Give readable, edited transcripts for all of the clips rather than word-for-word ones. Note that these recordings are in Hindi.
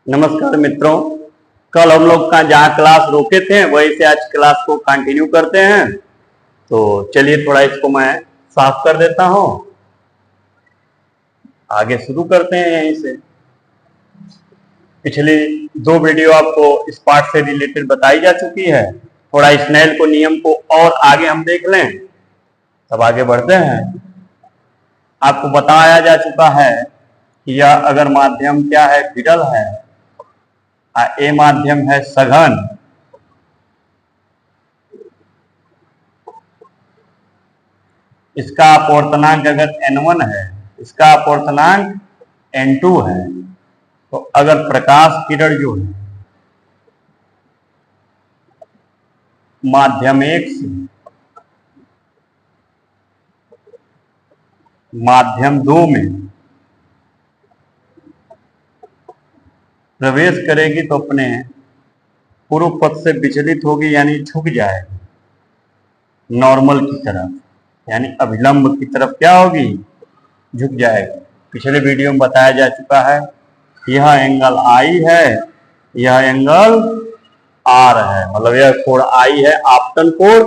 नमस्कार मित्रों, कल हम लोग का जहाँ क्लास रोके थे वहीं से आज क्लास को कंटिन्यू करते हैं। तो चलिए थोड़ा इसको मैं साफ कर देता हूँ, आगे शुरू करते हैं यहीं से। पिछली दो वीडियो आपको इस पार्ट से रिलेटेड बताई जा चुकी है। थोड़ा स्नेल को नियम को और आगे हम देख लें तब आगे बढ़ते हैं। आपको बताया जा चुका है कि यह अगर माध्यम क्या है, विरल है, ए माध्यम है सघन, इसका अपवर्तनांक अगर n1 है, इसका अपवर्तनांक n2 है, तो अगर प्रकाश किरण जो है माध्यम 1 से माध्यम 2 में प्रवेश करेगी तो अपने पूर्व पथ से विचलित होगी, यानी झुक जाएगी नॉर्मल की तरफ, यानी अभिलंब की तरफ क्या होगी, झुक जाएगी। पिछले वीडियो में बताया जा चुका है यह एंगल I है, यह एंगल R है, मतलब यह कोण I है आपतन कोण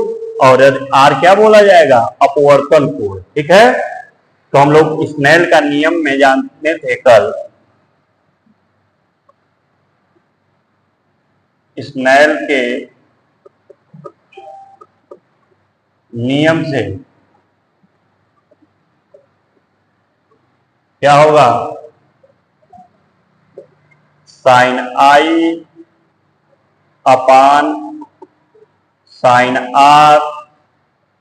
और R क्या बोला जाएगा, अपवर्तन कोण। ठीक है, तो हम लोग स्नेल का नियम में जानते थे कल, स्नेल के नियम से क्या होगा, sine I upon sine R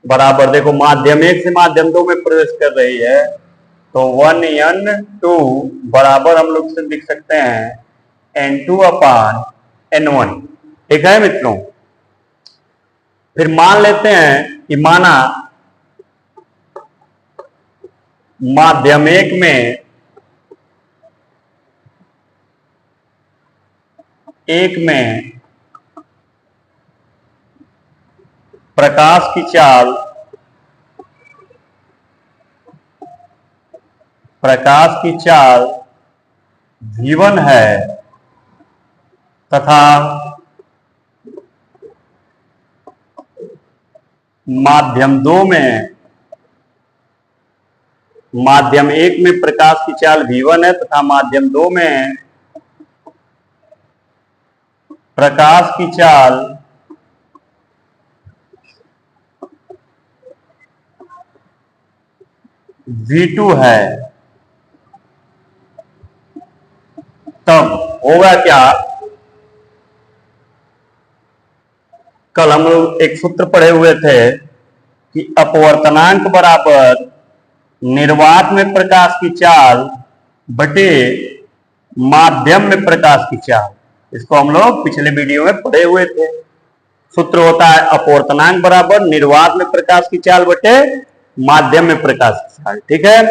बराबर, देखो माध्यम 1 से माध्यम 2 में प्रवेश कर रही है तो 1n2 बराबर हम लोग से लिख सकते हैं n2 अपान n1। ठीक है मित्रों, फिर मान लेते हैं कि माना माध्यम 1 में प्रकाश की चाल v1 है तथा माध्यम 2 में माध्यम 1 में प्रकाश की चाल v1 है तथा माध्यम 2 में प्रकाश की चाल v2 है, तब होगा क्या, कल हम लोग एक सूत्र पढ़े हुए थे कि अपवर्तनांक बराबर निर्वात में प्रकाश की चाल बटे माध्यम में प्रकाश की चाल। इसको हम लोग पिछले वीडियो में पढ़े हुए थे। सूत्र होता है अपवर्तनांक बराबर निर्वात में प्रकाश की चाल बटे माध्यम में प्रकाश की चाल। ठीक है,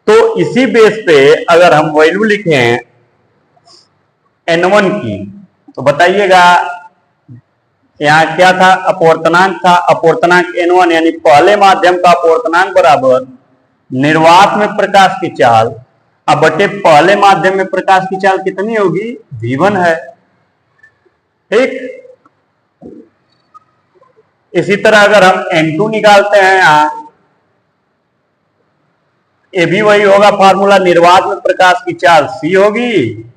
तो इसी बेस पे अगर हम वैल्यू लिखें n1 की, तो बताइएगा यहां क्या था, अपवर्तनांक था, अपवर्तनांक n1 यानी पहले माध्यम का अपवर्तनांक बराबर निर्वात में प्रकाश की चाल अब बटे पहले माध्यम में प्रकाश की चाल कितनी होगी, v1 है। ठीक, इसी तरह अगर हम n2 निकालते हैं यहां, ये भी वही होगा फार्मूला, निर्वात में प्रकाश की चाल c होगी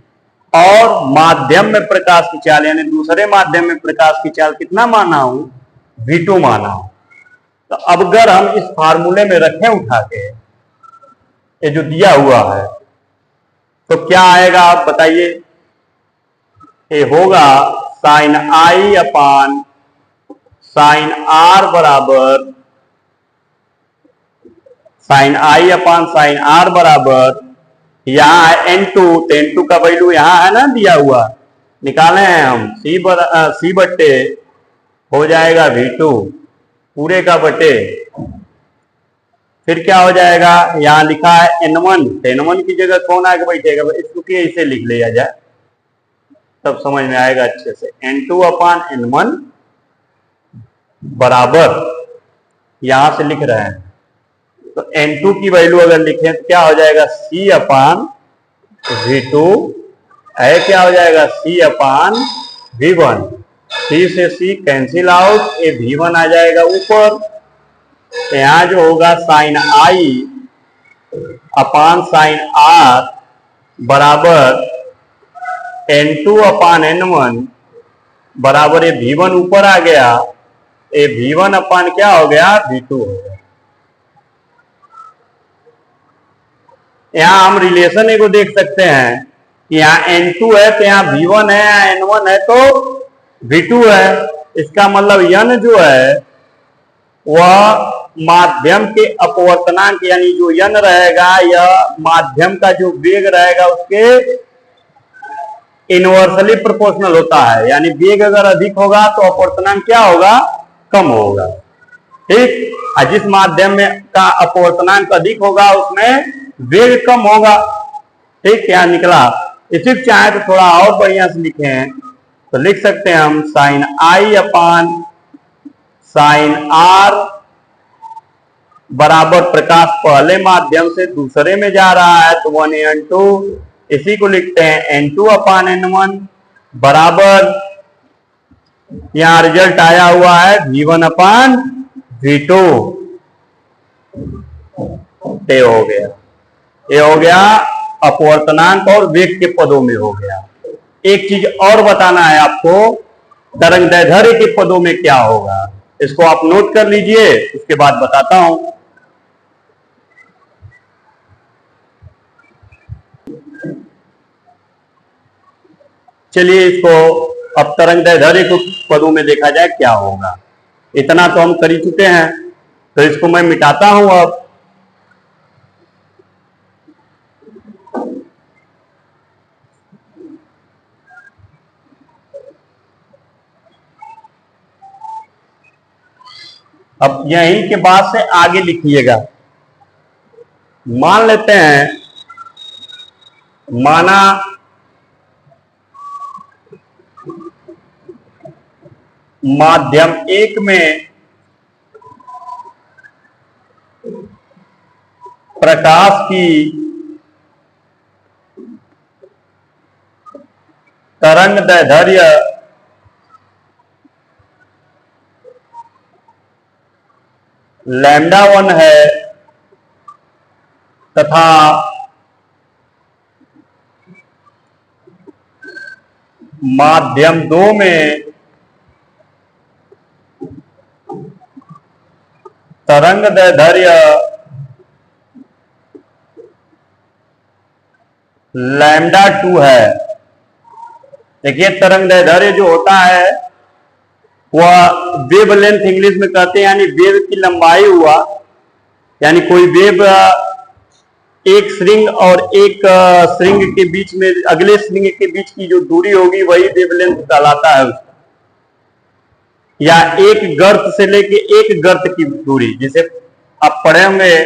और माध्यम में प्रकाश की चाल यानी दूसरे माध्यम में प्रकाश की चाल कितना माना हूं, v2 माना हूं। तो अब अगर हम इस फार्मूले में रखें उठा के ये जो दिया हुआ है तो क्या आएगा आप बताइए, ये होगा sine I upon sine R बराबर sine I upon sine R बराबर, यहां है n2 तो n2 का वैल्यू यहां है ना दिया हुआ, निकाले हैं हम c बट्टे हो जाएगा v2 पूरे का बटे, फिर क्या हो जाएगा, यहां लिखा है n1 तो n1 की जगह कौन आके बैठेगा, इसको इसे लिख लिया जाए तब समझ में आएगा अच्छे से। n2 अपान n1 बराबर यहां से लिख रहे हैं तो n2 की वैल्यू अगर लिखें तो क्या हो जाएगा, c अपान v2 है क्या हो जाएगा, C अपान V1। C से C कैंसिल आउट, ये V1 आ जाएगा ऊपर। यहां जो होगा sine I upon sine R बराबर N2 अपान N1 बराबर ये V1 ऊपर आ गया, ये V1 अपान क्या हो गया, V2 हो गया। यहां हम रिलेशन एगो देख सकते हैं कि यहाँ N2 है तो यहाँ V1 है, यहाँ N1 है तो V2 है। इसका मतलब N जो है वह माध्यम के अपवर्तनांक यानी जो N रहेगा यह माध्यम का जो वेग रहेगा उसके इनवर्सली प्रोपोर्शनल होता है। यानी वेग अगर अधिक होगा तो अपवर्तनांक क्या होगा, कम होगा। ठीक, और जिस माध्यम में का अपवर्तनांक अधिक होगा उसमें वेग कम होगा। ठीक, क्या निकला। इसी चाहे तो थोड़ा और बढ़िया से लिखे हैं तो लिख सकते हैं हम sine I upon sine R बराबर प्रकाश पहले माध्यम से दूसरे में जा रहा है तो 1n2, इसी को लिखते हैं N2 अपान N1 बराबर, यहां रिजल्ट आया हुआ है V1 अपान V2। ये हो गया, ये हो गया अपवर्तनांक और वेग के पदों में हो गया। एक चीज और बताना है आपको, तरंग दैर्ध्य के पदों में क्या होगा, इसको आप नोट कर लीजिए, उसके बाद बताता हूं। चलिए इसको अब तरंग दैर्ध्य को पदों में देखा जाए क्या होगा। इतना तो हम कर ही चुके हैं, तो इसको मैं मिटाता हूं। अब यहीं के बाद से आगे लिखिएगा। मान लेते हैं, माना माध्यम 1 में प्रकाश की तरंग दैर्ध्य λ1 है तथा माध्यम 2 में तरंग दैर्ध्य λ2 है। देखिए तरंग दैर्ध्य जो होता है वह वेव लेंथ इंग्लिश में कहते हैं, यानी वेव की लंबाई हुआ। यानी कोई वेव एक श्रृंग और एक श्रृंग के बीच में, अगले श्रृंग के बीच की जो दूरी होगी वही वेवलेंथ कहलाता है उसका। या एक गर्त से लेके एक गर्त की दूरी, जिसे आप पढ़े होंगे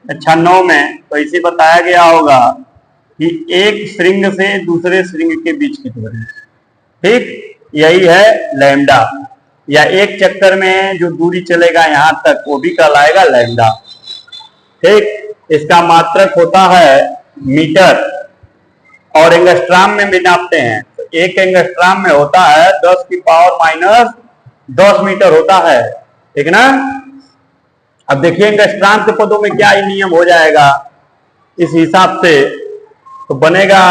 कक्षा 9 में, तो इसे बताया गया होगा कि एक श्रृंग से दूसरे श्रृंग के बीच की दूरी। ठीक, यही है लैम्डा। या एक चक्कर में जो दूरी चलेगा यहां तक वो भी कहलाएगा लैम्डा। ठीक, इसका मात्रक होता है मीटर और एंगस्ट्राम में भी नापते हैं। तो एक एंगस्ट्राम में होता है 10 की पावर माइनस 10 मीटर होता है। ठीक ना। अब देखिए एंगस्ट्राम के पदों में क्या ही नियम हो जाएगा इस हिसाब से, तो बनेगा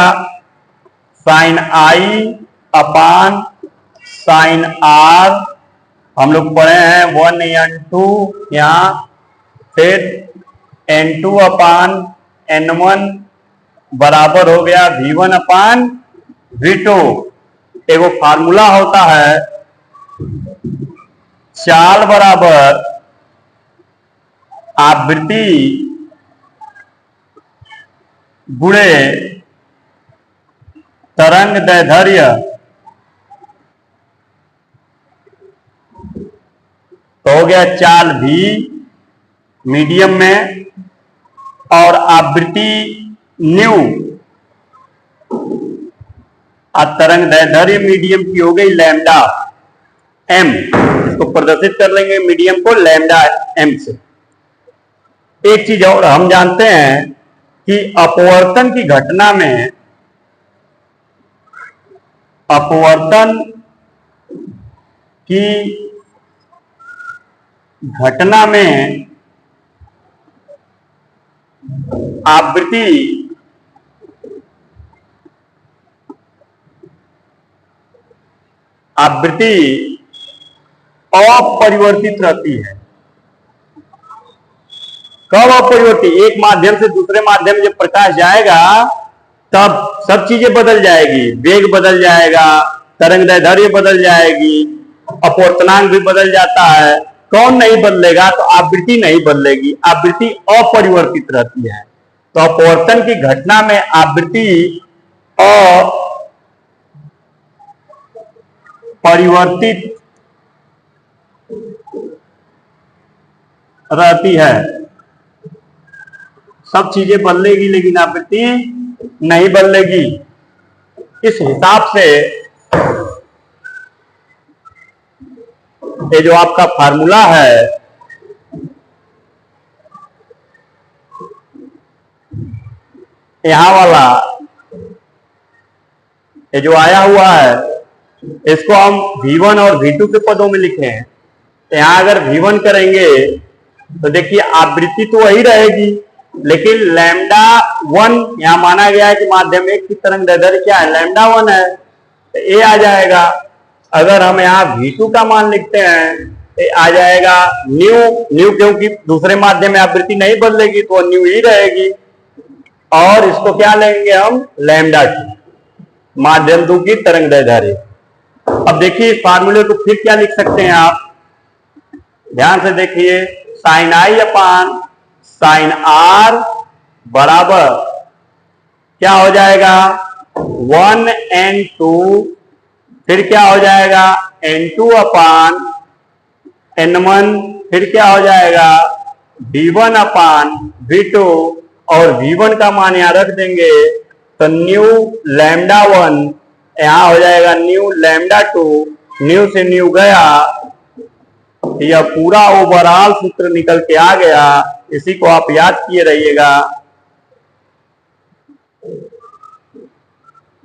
sine I upon sine R, हम लोग पढ़े हैं 1n2 यहाँ, फिर N2 अपान N1 बराबर हो गया V1 अपान V2। एगो फार्मूला होता है चाल बराबर आवृत्ति गुणे तरंग दैर्ध्य, तो हो गया चाल भी मीडियम में और आवृत्ति न्यू और तरंग दैर्ध्य मीडियम की हो गई लैम्डा m। इसको प्रदर्शित कर लेंगे मीडियम को लैम्डा m से। एक चीज और हम जानते हैं कि अपवर्तन की घटना में अपवर्तन की घटना में आवृत्ति अपरिवर्तित रहती है। कब अपरिवर्तित? एक माध्यम से दूसरे माध्यम जब प्रकाश जाएगा तब सब चीजें बदल जाएगी, वेग बदल जाएगा, तरंगदैर्ध्य बदल जाएगी, अपवर्तनांक भी बदल जाता है। कौन नहीं बदलेगा? तो आवृत्ति नहीं बदलेगी, आवृत्ति अपरिवर्तित रहती है। तो अपवर्तन की घटना में आवृत्ति अपरिवर्तित रहती है। सब चीजें बदलेगी लेकिन आवृत्ति नहीं बदलेगी। इस हिसाब से ये जो आपका फार्मूला है, यहां वाला ये जो आया हुआ है, इसको हम V1 और V2 के पदों में लिखे हैं। यहां अगर V1 करेंगे तो देखिए आवृत्ति तो वही रहेगी, लेकिन λ1 यहां माना गया है कि माध्यम एक की तरंगदैर्ध्य क्या है? λ1 है, तो ये आ जाएगा। अगर हम यहाँ V2 का मान लिखते हैं तो आ जाएगा न्यू, क्योंकि दूसरे माध्यम में आवृत्ति नहीं बदलेगी तो न्यू ही रहेगी। और इसको क्या लेंगे हम? λ2, माध्यम 2 की तरंगदैर्ध्य। अब देखिए इस फार्मूले को फिर क्या लिख सकते हैं आप? ध्यान से देखिए, sin I upon sin R बराबर क्या हो जाएगा? 1n2, फिर क्या हो जाएगा? n2 अपान n1, फिर क्या हो जाएगा? v1 अपान v2, और v1 का मान यहां रख देंगे तो न्यू λ1 यहां हो जाएगा न्यू λ2, न्यू से न्यू गया, यह पूरा ओवरऑल सूत्र निकल के आ गया। इसी को आप याद किए रहिएगा,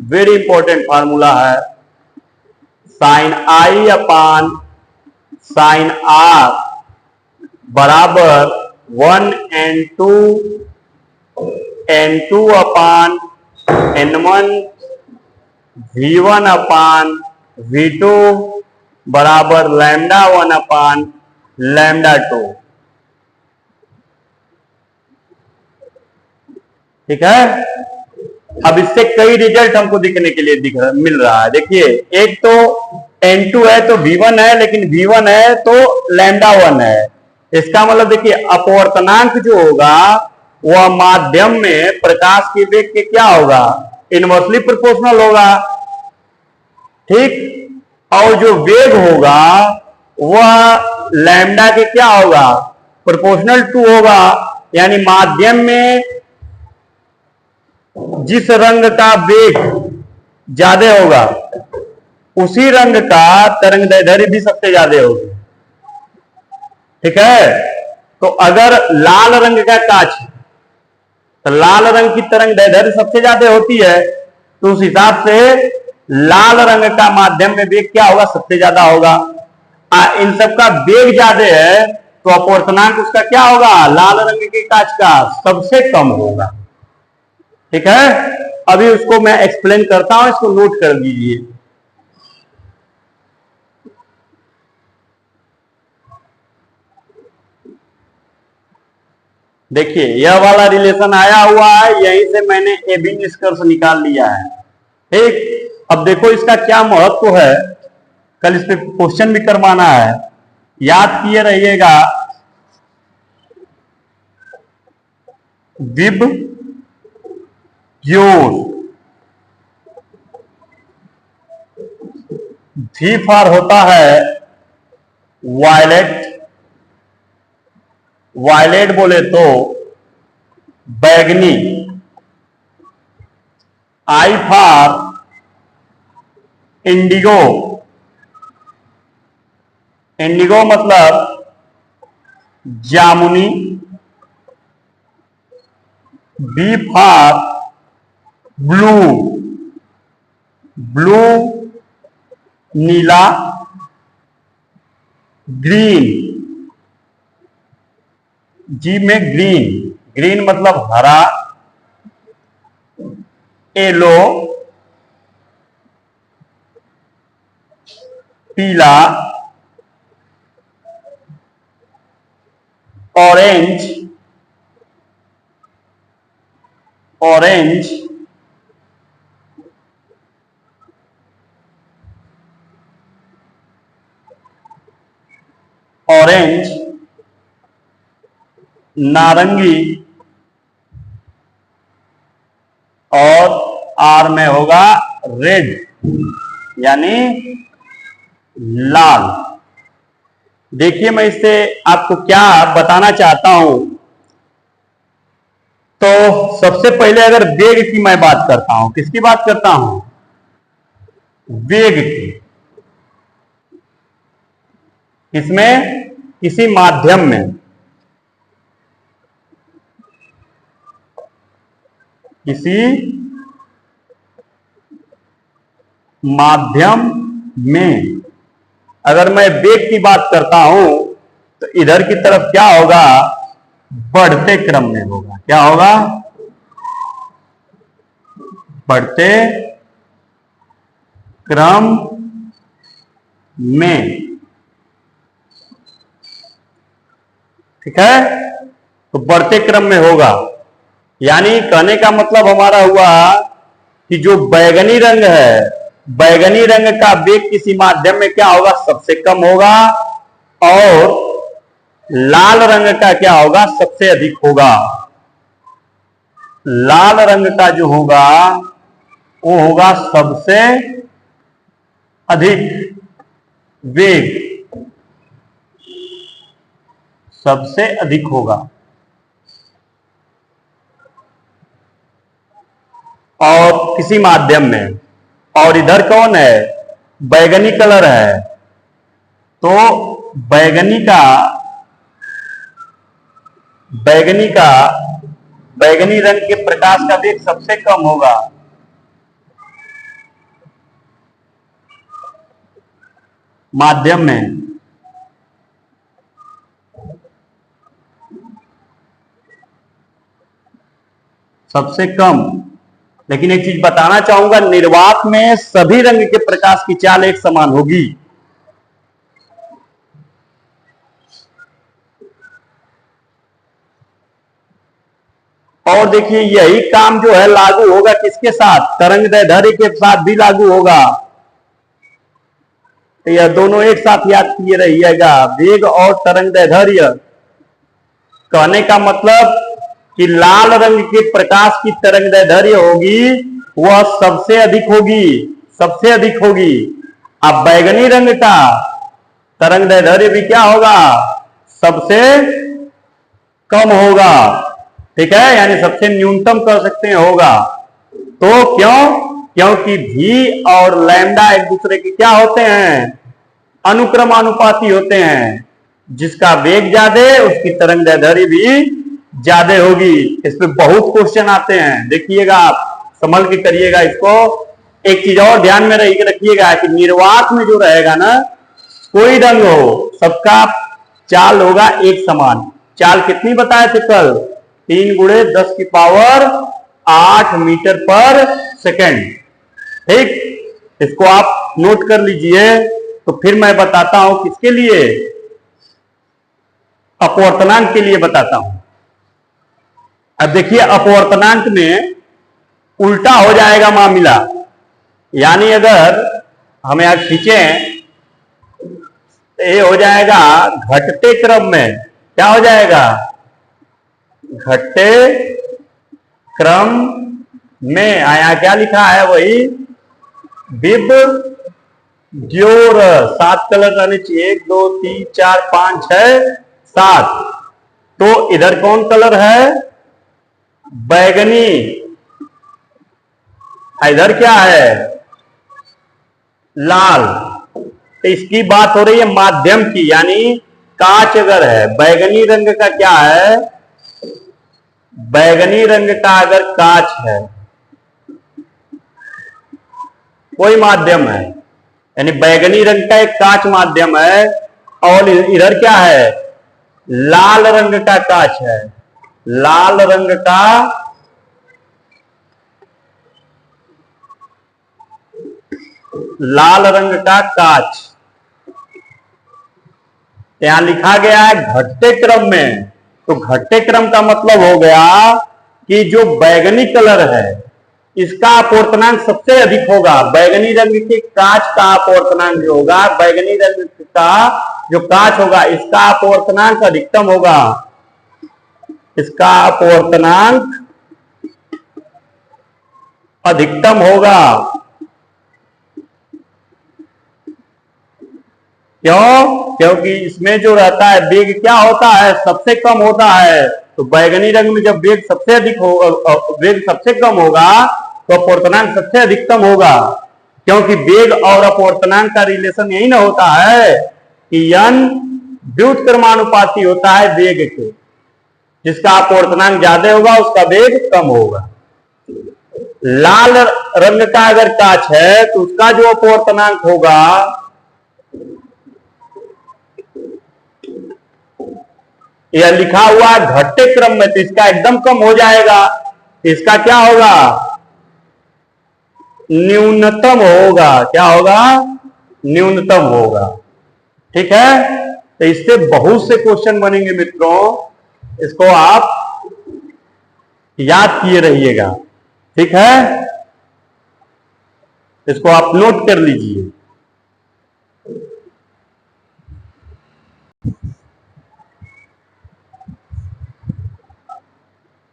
वेरी इंपॉर्टेंट फार्मूला है। sin I upon sin R बराबर 1n2 n2 अपान n1 v1 अपान v2 बराबर λ1 अपान λ2। ठीक है। अब इससे कई रिजल्ट हमको दिखने के लिए मिल रहा है। देखिए, एक तो n2 है तो v1 है, लेकिन v1 है तो λ1 है। इसका मतलब देखिए अपवर्तनांक जो होगा वह माध्यम में प्रकाश के वेग के क्या होगा? इनवर्सली प्रोपोर्शनल होगा। ठीक, और जो वेग होगा वह लैम्डा के क्या होगा? प्रोपोर्शनल टू होगा। यानी माध्यम में जिस रंग का वेग ज्यादा होगा उसी रंग का तरंगदैर्ध्य भी सबसे ज्यादा होगी। ठीक है। तो अगर लाल रंग का कांच है तो लाल रंग की तरंगदैर्ध्य सबसे ज्यादा होती है, तो उस हिसाब से लाल रंग का माध्यम में वेग क्या होगा? सबसे ज्यादा होगा। इन सब का वेग ज्यादा है तो अपवर्तनांक उसका क्या होगा? लाल रंग के कांच का सबसे कम होगा। ठीक है। अभी उसको मैं एक्सप्लेन करता हूं, इसको नोट कर दीजिए। देखिए यह वाला रिलेशन आया हुआ है, यहीं से मैंने ए बी निष्कर्ष निकाल लिया है। ठीक, अब देखो इसका क्या महत्व है, कल इस पे क्वेश्चन भी करवाना है, याद किए रहिएगा। विब ज्योर, वी फॉर होता है वायलेट, वायलेट बोले तो बैगनी, आई फॉर इंडिगो, इंडिगो मतलब जामुनी, बी फॉर ब्लू, ब्लू, नीला, ग्रीन। जी में ग्रीन, ग्रीन मतलब हरा, येलो, पीला, ऑरेंज, ऑरेंज, ऑरेंज, नारंगी, और आर में होगा रेड यानी लाल। देखिए मैं इससे आपको क्या बताना चाहता हूं। तो सबसे पहले अगर वेग की मैं बात करता हूं, किसकी बात करता हूं? वेग की। इसमें किसी माध्यम में, किसी माध्यम में अगर मैं वेग की बात करता हूं तो इधर की तरफ क्या होगा? बढ़ते क्रम में होगा। क्या होगा? बढ़ते क्रम में। ठीक है, तो बढ़ते क्रम में होगा। यानी कहने का मतलब हमारा हुआ कि जो बैगनी रंग है, बैगनी रंग का वेग किसी माध्यम में क्या होगा? सबसे कम होगा, और लाल रंग का क्या होगा? सबसे अधिक होगा। लाल रंग का जो होगा वो होगा सबसे अधिक वेग, सबसे अधिक होगा। और किसी माध्यम में, और इधर कौन है? बैगनी कलर है, तो बैगनी रंग के प्रकाश का वेग सबसे कम होगा। माध्यम में सबसे कम। लेकिन एक चीज बताना चाहूंगा, निर्वात में सभी रंग के प्रकाश की चाल एक समान होगी। और देखिए यही काम जो है लागू होगा किसके साथ? तरंगदैर्ध्य के साथ भी लागू होगा। तो यह दोनों एक साथ याद किए रहिएगा, वेग और तरंगदैर्ध्य। कहने का मतलब कि लाल रंग के प्रकाश की तरंगदैर्ध्य होगी वह सबसे अधिक होगी, सबसे अधिक होगी। अब बैगनी रंग का तरंगदैर्ध्य भी क्या होगा? सबसे कम होगा। ठीक है, यानी सबसे न्यूनतम कर सकते हैं होगा। तो क्यों? क्योंकि भी और लैम्डा एक दूसरे के क्या होते हैं? अनुक्रमानुपाती होते हैं। जिसका वेग ज्यादा उसकी तरंगदैर्ध्य भी ज्यादा होगी। इस पे बहुत क्वेश्चन आते हैं, देखिएगा आप संभल के करिएगा इसको। एक चीज और ध्यान में रखिएगा कि निर्वात में जो रहेगा ना, कोई रंग हो सबका चाल होगा एक समान। चाल कितनी बताए थे कल? 3 × 10⁸ मीटर पर सेकेंड। ठीक, इसको आप नोट कर लीजिए। तो फिर मैं बताता हूं किसके लिए? अपवर्तनांक के लिए बताता हूं। अब देखिए अपवर्तनांक में उल्टा हो जाएगा मामला। यानी अगर हम यहां खींचे तो ये हो जाएगा घटते क्रम में। क्या हो जाएगा? घटते क्रम में। यहां क्या लिखा है? वही विब ज्योर। 7 कलर रहने चाहिए, 1 2 3 4 5 6 7। तो इधर कौन कलर है? बैगनी। इधर क्या है? लाल। तो इसकी बात हो रही है माध्यम की, यानी कांच अगर है, बैगनी रंग का क्या है? बैगनी रंग का अगर कांच है कोई माध्यम है, यानी बैगनी रंग का एक कांच माध्यम है और इधर क्या है, लाल रंग का कांच है, लाल रंग का कांच। यहां लिखा गया है घटते क्रम में, तो घटते क्रम का मतलब हो गया कि जो बैगनी कलर है इसका अपवर्तनांक सबसे अधिक होगा। बैगनी रंग के कांच का अपवर्तनांक जो होगा, बैगनी रंग का जो कांच होगा इसका अपवर्तनांक अधिकतम होगा, इसका अपवर्तनांक अधिकतम होगा। क्यों? क्योंकि इसमें जो रहता है वेग क्या होता है, सबसे कम होता है। तो बैगनी रंग में जब वेग सबसे अधिक हो, वेग सबसे कम होगा तो अपवर्तनांक सबसे अधिकतम होगा, क्योंकि वेग और अपवर्तनांक का रिलेशन यही ना होता है कि n व्युत्क्रमानुपाती होता है वेग के, जिसका अपवर्तनांक ज्यादा होगा उसका वेग कम होगा। लाल रंग का अगर कांच है तो उसका जो अपवर्तनांक होगा यह लिखा हुआ है घटते क्रम में, तो इसका एकदम कम हो जाएगा, इसका क्या होगा, न्यूनतम होगा। क्या होगा? न्यूनतम होगा। ठीक है, तो इससे बहुत से क्वेश्चन बनेंगे मित्रों, इसको आप याद किए रहिएगा। ठीक है, इसको आप नोट कर लीजिए।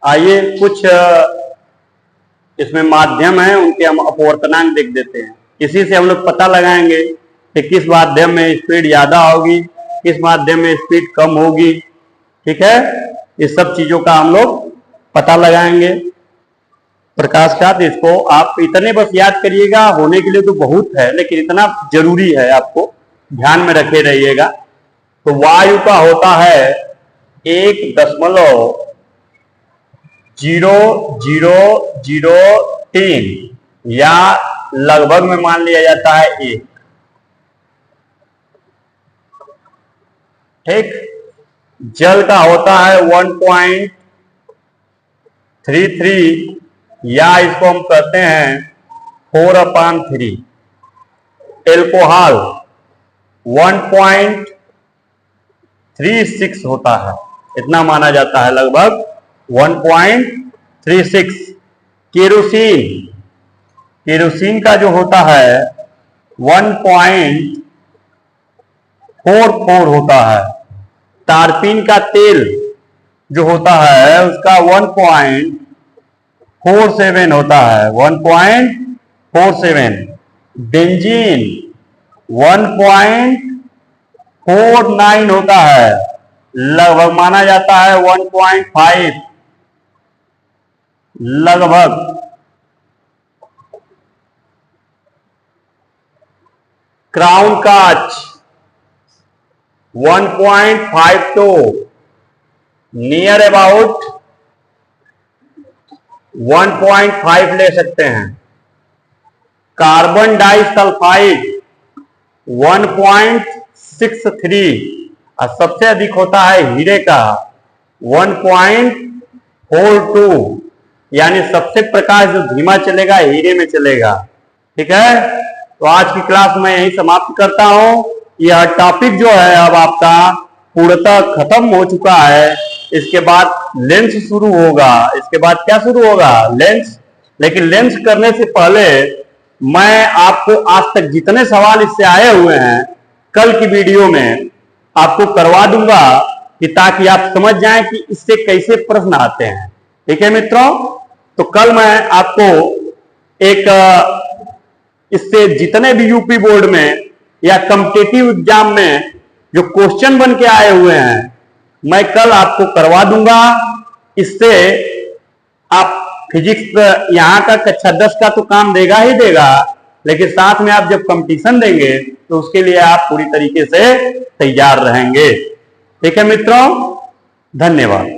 आइए कुछ इसमें माध्यम है उनके हम अपवर्तनांक देख देते हैं। इसी से हम लोग पता लगाएंगे कि किस माध्यम में स्पीड ज्यादा होगी, किस माध्यम में स्पीड कम होगी। ठीक है, इस सब चीजों का हम लोग पता लगाएंगे। प्रकाश का, इसको आप इतने बस याद करिएगा, होने के लिए तो बहुत है लेकिन इतना जरूरी है, आपको ध्यान में रखे रहिएगा। तो वायु का होता है 1.0003 या लगभग में मान लिया जाता है 1। ठीक, जल का होता है 1.33 या इसको हम कहते हैं 4/3। एल्कोहल 1.36 होता है, इतना माना जाता है, लगभग 1.36। केरोसिन का जो होता है 1.44 होता है। टारपीन का तेल जो होता है उसका 1.47 होता है, 1.47। बेंजीन 1.49 होता है, लगभग माना जाता है 1.5, लगभग। क्राउन कांच 1.52, नियर अबाउट 1.5 ले सकते हैं। कार्बन डाइसल्फाइड 1.63 और सबसे अधिक होता है हीरे का 1.42, यानी सबसे प्रकाश जो धीमा चलेगा हीरे में चलेगा। ठीक है, तो आज की क्लास में यही समाप्त करता हूं। यह टॉपिक जो है अब आपका पूर्णतः खत्म हो चुका है। इसके बाद लेंस शुरू होगा। इसके बाद क्या शुरू होगा? लेंस। लेकिन लेंस करने से पहले मैं आपको आज तक जितने सवाल इससे आए हुए हैं कल की वीडियो में आपको करवा दूंगा, कि ताकि आप समझ जाएं कि इससे कैसे प्रश्न आते हैं। ठीक है मित्रों, तो कल मैं आपको एक इससे जितने भी यूपी बोर्ड में या कॉम्पिटिटिव एग्जाम में जो क्वेश्चन बन के आए हुए हैं मैं कल आपको करवा दूंगा। इससे आप फिजिक्स यहाँ का कक्षा 10 का तो काम देगा ही देगा, लेकिन साथ में आप जब कंपटीशन देंगे तो उसके लिए आप पूरी तरीके से तैयार रहेंगे। ठीक है मित्रों, धन्यवाद।